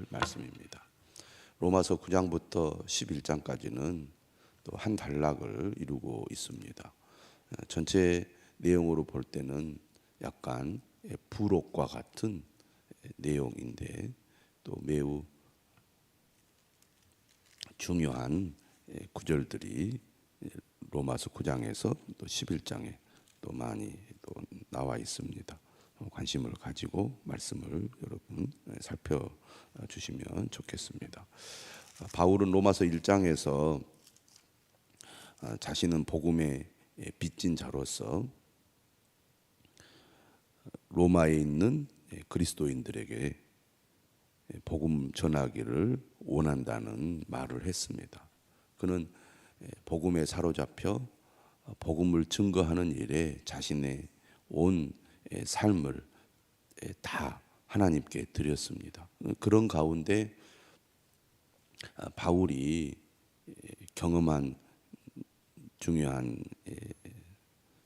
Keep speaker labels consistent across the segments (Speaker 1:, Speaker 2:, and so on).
Speaker 1: 말씀입니다. 로마서 9장부터 11장까지는 또 한 단락을 이루고 있습니다. 전체 내용으로 볼 때는 약간 부록과 같은 내용인데 또 매우 중요한 구절들이 로마서 9장에서 또 11장에 또 많이 또 나와 있습니다. 관심을 가지고 말씀을 여러분 살펴주시면 좋겠습니다. 바울은 로마서 1장에서 자신은 복음의 빚진 자로서 로마에 있는 그리스도인들에게 복음 전하기를 원한다는 말을 했습니다. 그는 복음에 사로잡혀 복음을 증거하는 일에 자신의 온 삶을 다 하나님께 드렸습니다. 그런 가운데 바울이 경험한 중요한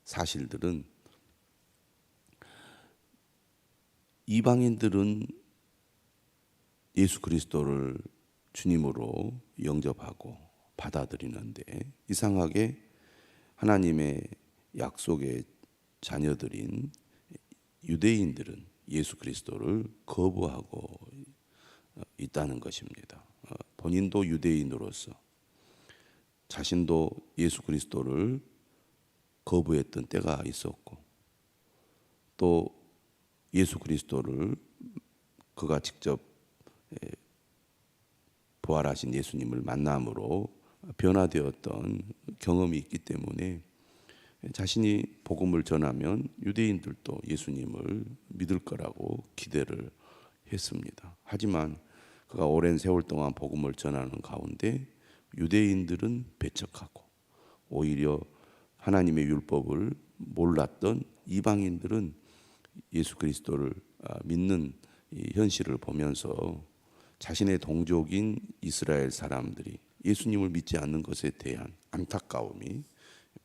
Speaker 1: 사실들은 이방인들은 예수 그리스도를 주님으로 영접하고 받아들이는데 이상하게 하나님의 약속의 자녀들인 유대인들은 예수 그리스도를 거부하고 있다는 것입니다. 본인도 유대인으로서 자신도 예수 그리스도를 거부했던 때가 있었고 또 예수 그리스도를 그가 직접 부활하신 예수님을 만남으로 변화되었던 경험이 있기 때문에 자신이 복음을 전하면 유대인들도 예수님을 믿을 거라고 기대를 했습니다. 하지만 그가 오랜 세월 동안 복음을 전하는 가운데 유대인들은 배척하고 오히려 하나님의 율법을 몰랐던 이방인들은 예수 그리스도를 믿는 이 현실을 보면서 자신의 동족인 이스라엘 사람들이 예수님을 믿지 않는 것에 대한 안타까움이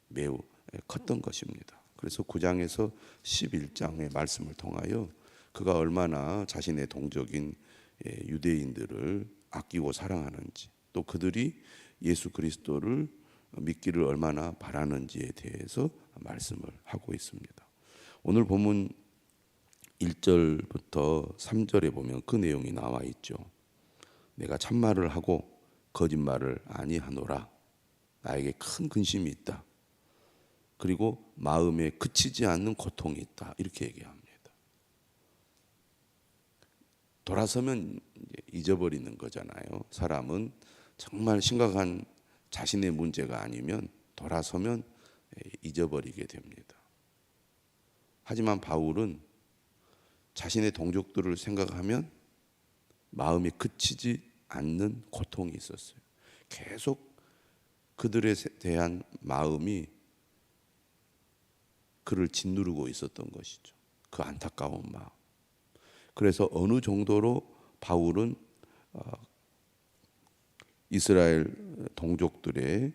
Speaker 1: 매우 컸던 것입니다. 그래서 9장에서 11장의 말씀을 통하여 그가 얼마나 자신의 동족인 유대인들을 아끼고 사랑하는지 또 그들이 예수 그리스도를 믿기를 얼마나 바라는지에 대해서 말씀을 하고 있습니다. 오늘 본문 1절부터 3절에 보면 그 내용이 나와 있죠. 내가 참말을 하고 거짓말을 아니하노라. 나에게 큰 근심이 있다. 그리고 마음에 그치지 않는 고통이 있다. 이렇게 얘기합니다. 돌아서면 잊어버리는 거잖아요. 사람은 정말 심각한 자신의 문제가 아니면 돌아서면 잊어버리게 됩니다. 하지만 바울은 자신의 동족들을 생각하면 마음에 그치지 않는 고통이 있었어요. 계속 그들에 대한 마음이 그를 짓누르고 있었던 것이죠. 그 안타까운 마음. 그래서 어느 정도로 바울은 이스라엘 동족들의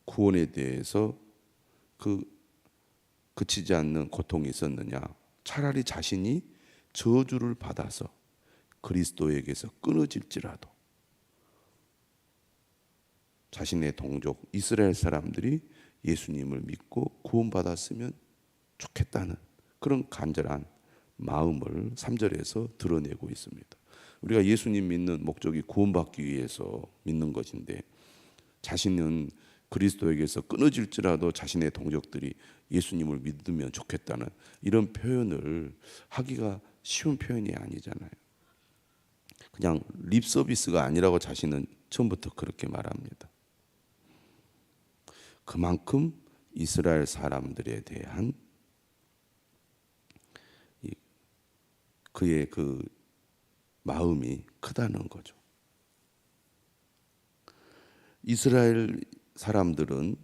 Speaker 1: 구원에 대해서 그치지 않는 고통이 있었느냐. 차라리 자신이 저주를 받아서 그리스도에게서 끊어질지라도 자신의 동족 이스라엘 사람들이 예수님을 믿고 구원받았으면 좋겠다는 그런 간절한 마음을 3절에서 드러내고 있습니다. 우리가 예수님 믿는 목적이 구원받기 위해서 믿는 것인데 자신은 그리스도에게서 끊어질지라도 자신의 동족들이 예수님을 믿으면 좋겠다는 이런 표현을 하기가 쉬운 표현이 아니잖아요. 그냥 립 서비스가 아니라고 자신은 처음부터 그렇게 말합니다. 그만큼 이스라엘 사람들에 대한 그의 그 마음이 크다는 거죠. 이스라엘 사람들은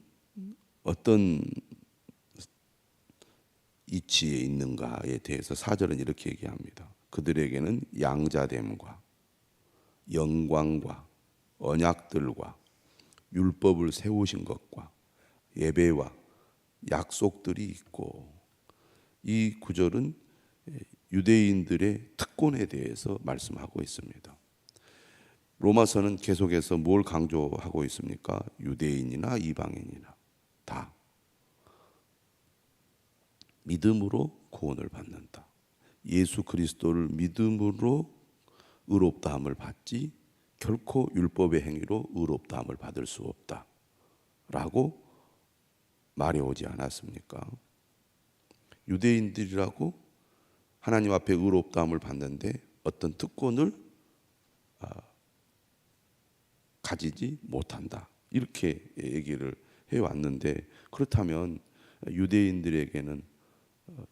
Speaker 1: 어떤 이치에 있는가에 대해서 4절은 이렇게 얘기합니다. 그들에게는 양자됨과 영광과 언약들과 율법을 세우신 것과 예배와 약속들이 있고 이 구절은 유대인들의 특권에 대해서 말씀하고 있습니다. 로마서는 계속해서 뭘 강조하고 있습니까? 유대인이나 이방인이나 다 믿음으로 구원을 받는다. 예수 그리스도를 믿음으로 의롭다함을 받지 결코 율법의 행위로 의롭다함을 받을 수 없다라고 말해오지 않았습니까? 유대인들이라고 하나님 앞에 의롭다함을 받는데 어떤 특권을 가지지 못한다. 이렇게 얘기를 해왔는데, 그렇다면 유대인들에게는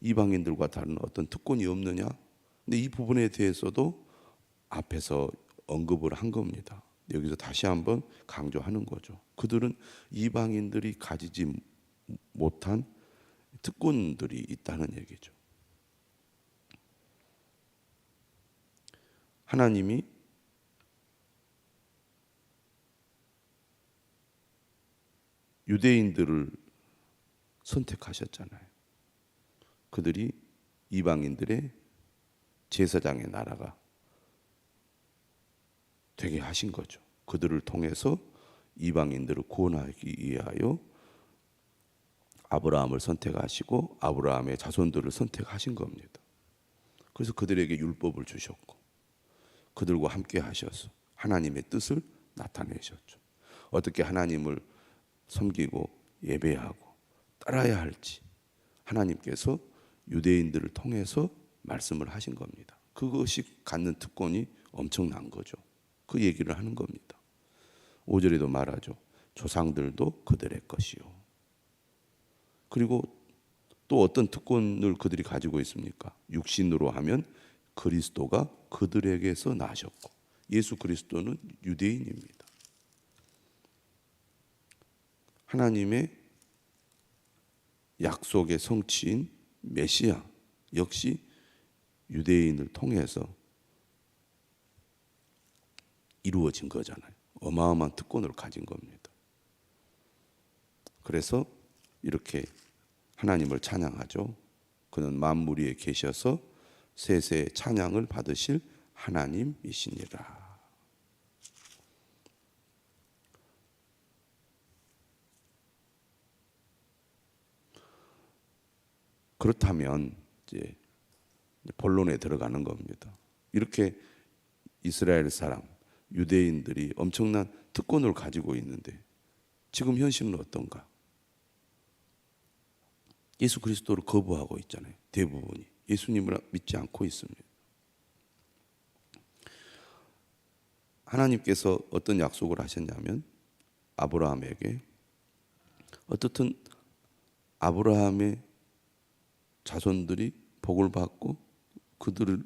Speaker 1: 이방인들과 다른 어떤 특권이 없느냐? 근데 이 부분에 대해서도 앞에서 언급을 한 겁니다. 여기서 다시 한번 강조하는 거죠. 그들은 이방인들이 가지지 못한 특권들이 있다는 얘기죠. 하나님이 유대인들을 선택하셨잖아요. 그들이 이방인들의 제사장의 나라가 되게 하신 거죠. 그들을 통해서 이방인들을 구원하기 위하여 아브라함을 선택하시고 아브라함의 자손들을 선택하신 겁니다. 그래서 그들에게 율법을 주셨고 그들과 함께 하셔서 하나님의 뜻을 나타내셨죠. 어떻게 하나님을 섬기고 예배하고 따라야 할지 하나님께서 유대인들을 통해서 말씀을 하신 겁니다. 그것이 갖는 특권이 엄청난 거죠. 그 얘기를 하는 겁니다. 5절에도 말하죠. 조상들도 그들의 것이요. 그리고 또 어떤 특권을 그들이 가지고 있습니까? 육신으로 하면 그리스도가 그들에게서 나셨고, 예수 그리스도는 유대인입니다. 하나님의 약속의 성취인 메시아 역시 유대인을 통해서 이루어진 거잖아요. 어마어마한 특권을 가진 겁니다. 그래서 이렇게 하나님을 찬양하죠. 그는 만물 위에 계셔서 세세 찬양을 받으실 하나님이시니라. 그렇다면 이제 본론에 들어가는 겁니다. 이렇게 이스라엘 사람, 유대인들이 엄청난 특권을 가지고 있는데 지금 현실은 어떤가? 예수 그리스도를 거부하고 있잖아요. 대부분이 예수님을 믿지 않고 있습니다. 하나님께서 어떤 약속을 하셨냐면 아브라함에게 어떻든 아브라함의 자손들이 복을 받고 그들을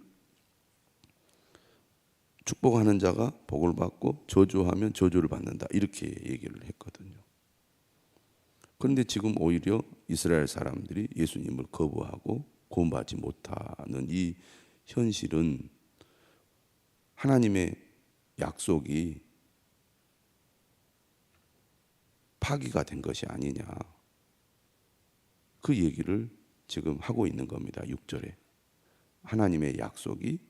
Speaker 1: 축복하는 자가 복을 받고 저주하면 저주를 받는다, 이렇게 얘기를 했거든요. 그런데 지금 오히려 이스라엘 사람들이 예수님을 거부하고 구원받지 못하는 이 현실은 하나님의 약속이 파기가 된 것이 아니냐, 그 얘기를 지금 하고 있는 겁니다. 6절에 하나님의 약속이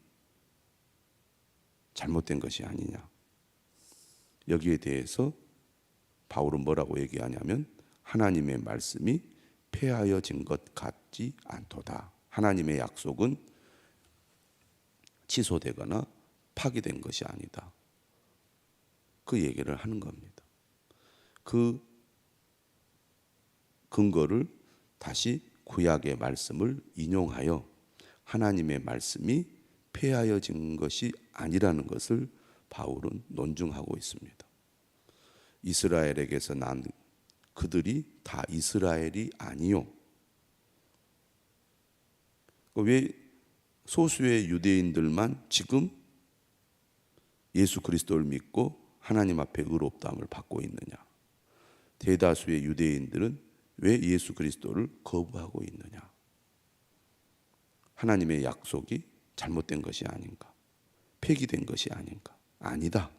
Speaker 1: 잘못된 것이 아니냐. 여기에 대해서 바울은 뭐라고 얘기하냐면 하나님의 말씀이 폐하여진 것 같지 않도다. 하나님의 약속은 취소되거나 파기된 것이 아니다. 그 얘기를 하는 겁니다. 그 근거를 다시 구약의 말씀을 인용하여 하나님의 말씀이 폐하여진 것이 아니라는 것을 바울은 논증하고 있습니다. 이스라엘에게서 난 그들이 다 이스라엘이 아니요. 왜 소수의 유대인들만 지금 예수 그리스도를 믿고 하나님 앞에 의롭다함을 받고 있느냐? 대다수의 유대인들은 왜 예수 그리스도를 거부하고 있느냐? 하나님의 약속이 잘못된 것이 아닌가? 폐기된 것이 아닌가? 아니다.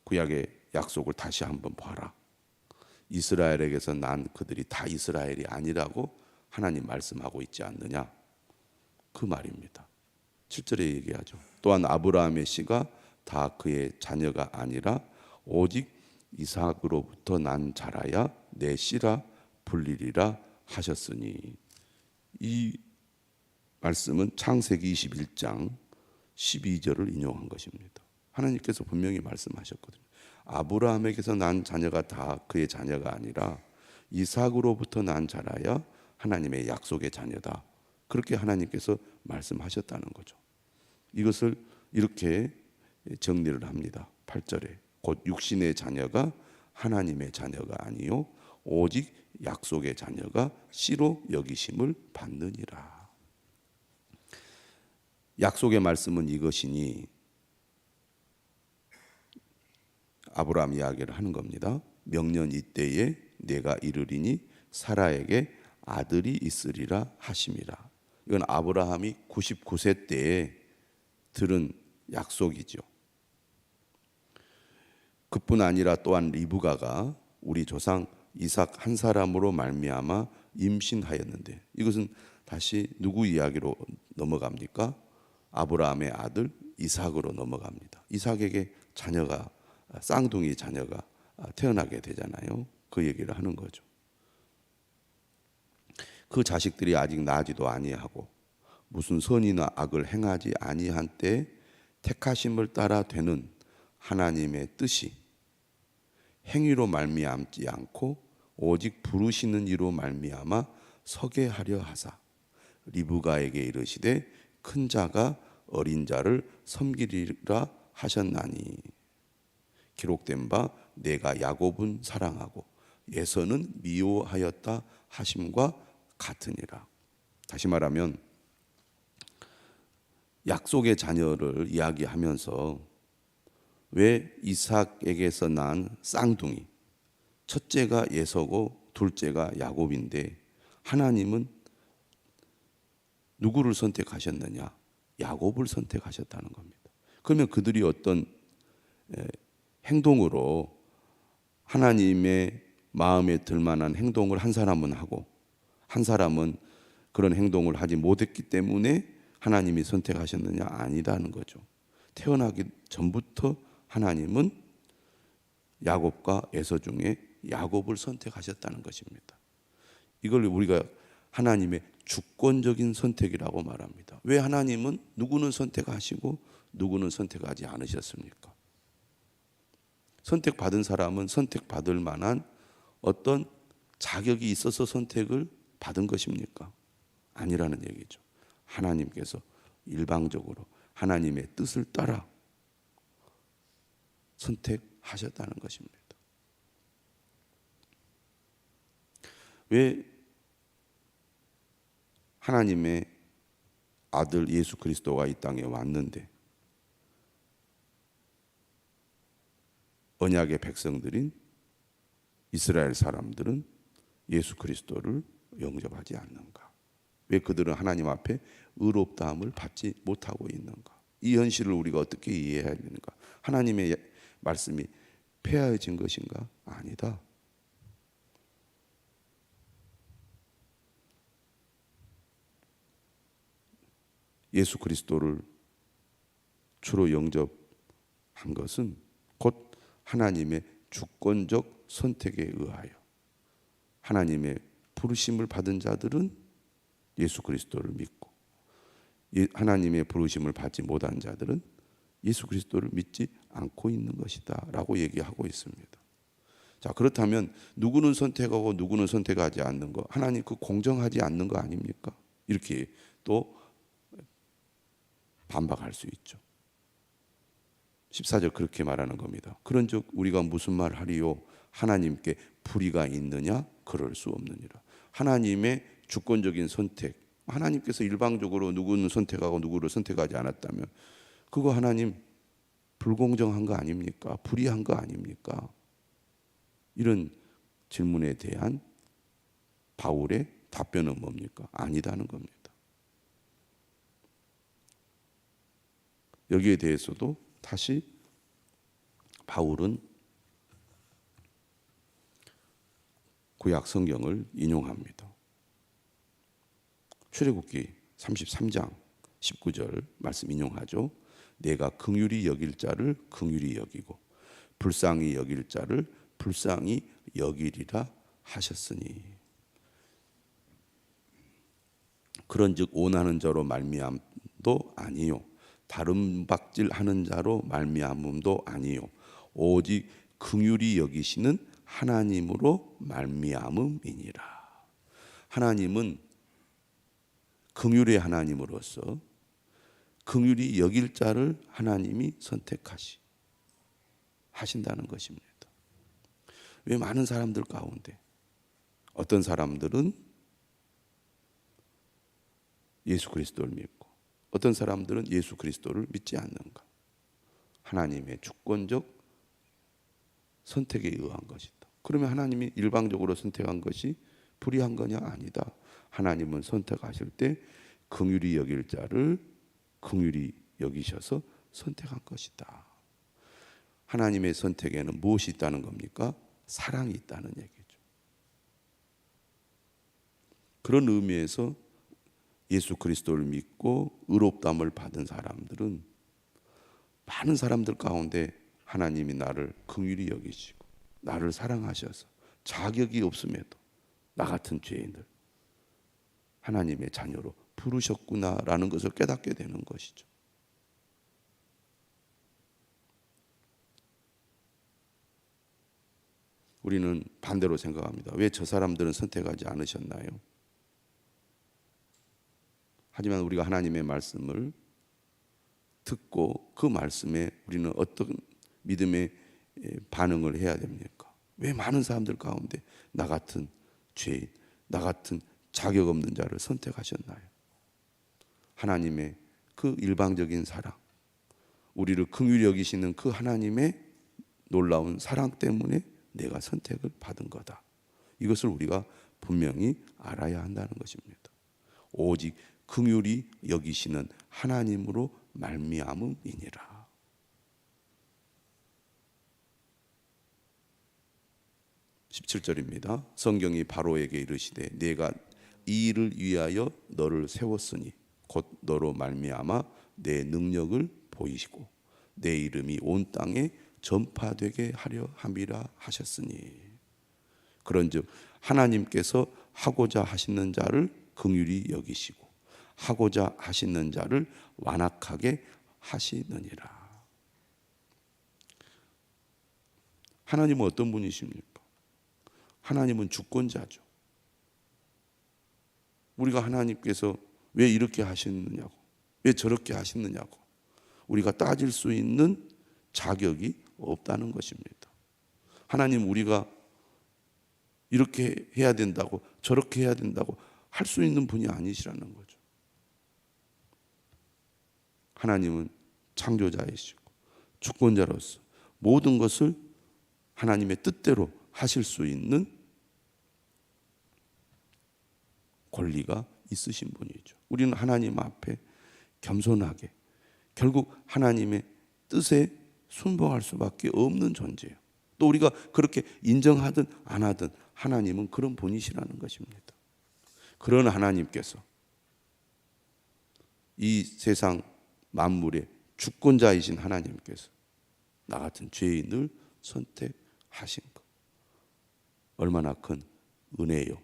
Speaker 1: 구약의 약속을 다시 한번 봐라. 이스라엘에게서 난 그들이 다 이스라엘이 아니라고 하나님 말씀하고 있지 않느냐? 그 말입니다. 7절에 얘기하죠. 또한 아브라함의 씨가 다 그의 자녀가 아니라 오직 이삭으로부터 난 자라야 내 씨라 불리리라 하셨으니. 이 말씀은 창세기 21장 12절을 인용한 것입니다. 하나님께서 분명히 말씀하셨거든요. 아브라함에게서 난 자녀가 다 그의 자녀가 아니라 이삭으로부터 난 자라야 하나님의 약속의 자녀다. 그렇게 하나님께서 말씀하셨다는 거죠. 이것을 이렇게 정리를 합니다. 8절에 곧 육신의 자녀가 하나님의 자녀가 아니요 오직 약속의 자녀가 씨로 여기심을 받느니라. 약속의 말씀은 이것이니 아브라함 이야기를 하는 겁니다. 명년 이때에 내가 이르리니 사라에게 아들이 있으리라 하심이라. 이건 아브라함이 99세 때에 들은 약속이죠. 그뿐 아니라 또한 리브가가 우리 조상 이삭 한 사람으로 말미암아 임신하였는데, 이것은 다시 누구 이야기로 넘어갑니까? 아브라함의 아들 이삭으로 넘어갑니다. 이삭에게 자녀가, 쌍둥이 자녀가 태어나게 되잖아요. 그 얘기를 하는 거죠. 그 자식들이 아직 나지도 아니하고 무슨 선이나 악을 행하지 아니한 때 택하심을 따라 되는 하나님의 뜻이 행위로 말미암지 않고 오직 부르시는 이로 말미암아 서게 하려 하사 리브가에게 이르시되 큰 자가 어린 자를 섬기리라 하셨나니 기록된 바 내가 야곱은 사랑하고 에서는 미워하였다 하심과 같으니라. 다시 말하면 약속의 자녀를 이야기하면서 왜 이삭에게서 난 쌍둥이, 첫째가 에서고 둘째가 야곱인데 하나님은 누구를 선택하셨느냐? 야곱을 선택하셨다는 겁니다. 그러면 그들이 어떤 행동으로 하나님의 마음에 들만한 행동을 한 사람은 하고 한 사람은 그런 행동을 하지 못했기 때문에 하나님이 선택하셨느냐? 아니다는 거죠. 태어나기 전부터 하나님은 야곱과 에서 중에 야곱을 선택하셨다는 것입니다. 이걸 우리가 하나님의 주권적인 선택이라고 말합니다. 왜 하나님은 누구는 선택하시고 누구는 선택하지 않으셨습니까? 선택받은 사람은 선택받을 만한 어떤 자격이 있어서 선택을 받은 것입니까? 아니라는 얘기죠. 하나님께서 일방적으로 하나님의 뜻을 따라 선택하셨다는 것입니다. 왜 하나님의 아들 예수 그리스도가 이 땅에 왔는데 언약의 백성들인 이스라엘 사람들은 예수 그리스도를 영접하지 않는가? 왜 그들은 하나님 앞에 의롭다함을 받지 못하고 있는가? 이 현실을 우리가 어떻게 이해해야 되는가? 하나님의 말씀이 폐하여진 것인가? 아니다. 예수 그리스도를 주로 영접한 것은 곧 하나님의 주권적 선택에 의하여 하나님의 부르심을 받은 자들은 예수 그리스도를 믿고 하나님의 부르심을 받지 못한 자들은 예수 그리스도를 믿지 않고 있는 것이다 라고 얘기하고 있습니다. 자, 그렇다면 누구는 선택하고 누구는 선택하지 않는 거, 하나님 그 공정하지 않는 거 아닙니까? 이렇게 또 반박할 수 있죠. 14절 그렇게 말하는 겁니다. 그런즉 우리가 무슨 말 하리요? 하나님께 불의가 있느냐? 그럴 수 없느니라. 하나님의 주권적인 선택, 하나님께서 일방적으로 누구는 선택하고 누구를 선택하지 않았다면 그거 하나님 불공정한 거 아닙니까? 불의한 거 아닙니까? 이런 질문에 대한 바울의 답변은 뭡니까? 아니다는 겁니다. 여기에 대해서도 다시 바울은 구약 성경을 인용합니다. 출애굽기 33장 19절 말씀 인용하죠. 내가 긍휼히 여길 자를 긍휼히 여기고 불쌍히 여길 자를 불쌍히 여기리라 하셨으니. 그런즉 원하는 자로 말미암도 아니요 다른 박질하는 자로 말미암음도 아니요 오직 긍휼히 여기시는 하나님으로 말미암음이니라. 하나님은 긍휼의 하나님으로서 긍휼히 여길 자를 하나님이 하신다는 것입니다. 왜 많은 사람들 가운데 어떤 사람들은 예수 그리스도를 믿고 어떤 사람들은 예수 그리스도를 믿지 않는가? 하나님의 주권적 선택에 의한 것이다. 그러면 하나님이 일방적으로 선택한 것이 불의한 거냐? 아니다. 하나님은 선택하실 때 긍휼히 여길 자를 긍휼히 여기셔서 선택한 것이다. 하나님의 선택에는 무엇이 있다는 겁니까? 사랑이 있다는 얘기죠. 그런 의미에서 예수 그리스도를 믿고 의롭다함을 받은 사람들은 많은 사람들 가운데 하나님이 나를 긍휼히 여기시고 나를 사랑하셔서 자격이 없음에도 나 같은 죄인을 하나님의 자녀로 부르셨구나라는 것을 깨닫게 되는 것이죠. 우리는 반대로 생각합니다. 왜 저 사람들은 선택하지 않으셨나요? 하지만 우리가 하나님의 말씀을 듣고 그 말씀에 우리는 어떤 믿음의 반응을 해야 됩니까? 왜 많은 사람들 가운데 나 같은 죄인, 나 같은 자격 없는 자를 선택하셨나요? 하나님의 그 일방적인 사랑, 우리를 긍휼히 여기시는 그 하나님의 놀라운 사랑 때문에 내가 선택을 받은 거다. 이것을 우리가 분명히 알아야 한다는 것입니다. 오직 긍휼히 여기시는 하나님으로 말미암음이니라. 17절입니다. 성경이 바로에게 이르시되 내가 이 일을 위하여 너를 세웠으니 곧 너로 말미암아 내 능력을 보이시고 내 이름이 온 땅에 전파되게 하려 함이라 하셨으니. 그런즉 하나님께서 하고자 하시는 자를 긍휼히 여기시고 하고자 하시는 자를 완악하게 하시느니라. 하나님은 어떤 분이십니까? 하나님은 주권자죠. 우리가 하나님께서 왜 이렇게 하시느냐고, 왜 저렇게 하시느냐고 우리가 따질 수 있는 자격이 없다는 것입니다. 하나님 우리가 이렇게 해야 된다고 저렇게 해야 된다고 할 수 있는 분이 아니시라는 거죠. 하나님은 창조자이시고 주권자로서 모든 것을 하나님의 뜻대로 하실 수 있는 권리가 있으신 분이죠. 우리는 하나님 앞에 겸손하게 결국 하나님의 뜻에 순종할 수밖에 없는 존재예요. 또 우리가 그렇게 인정하든 안 하든 하나님은 그런 분이시라는 것입니다. 그런 하나님께서 이 세상 만물의 주권자이신 하나님께서 나 같은 죄인을 선택하신 것, 얼마나 큰 은혜요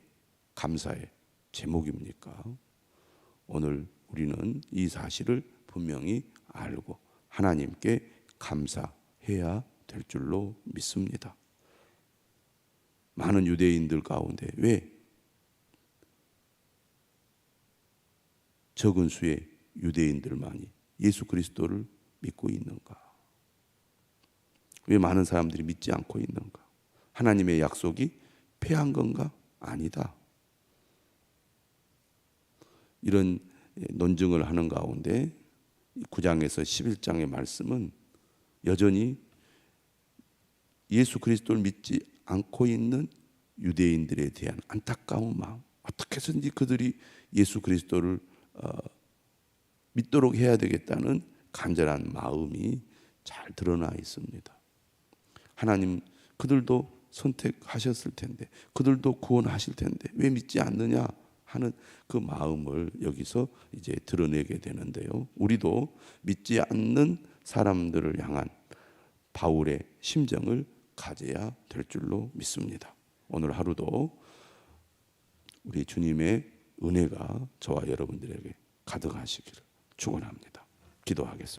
Speaker 1: 감사의 제목입니까? 오늘 우리는 이 사실을 분명히 알고 하나님께 감사해야 될 줄로 믿습니다. 많은 유대인들 가운데 왜 적은 수의 유대인들만이 예수 그리스도를 믿고 있는가? 왜 많은 사람들이 믿지 않고 있는가? 하나님의 약속이 패한 건가? 아니다. 이런 논증을 하는 가운데 9장에서 11장의 말씀은 여전히 예수 그리스도를 믿지 않고 있는 유대인들에 대한 안타까운 마음, 어떻게 해서든지 그들이 예수 그리스도를 믿도록 해야 되겠다는 간절한 마음이 잘 드러나 있습니다. 하나님 그들도 선택하셨을 텐데, 그들도 구원하실 텐데 왜 믿지 않느냐 하는 그 마음을 여기서 이제 드러내게 되는데요. 우리도 믿지 않는 사람들을 향한 바울의 심정을 가져야 될 줄로 믿습니다. 오늘 하루도 우리 주님의 은혜가 저와 여러분들에게 가득하시기를 축원합니다. 기도하겠습니다.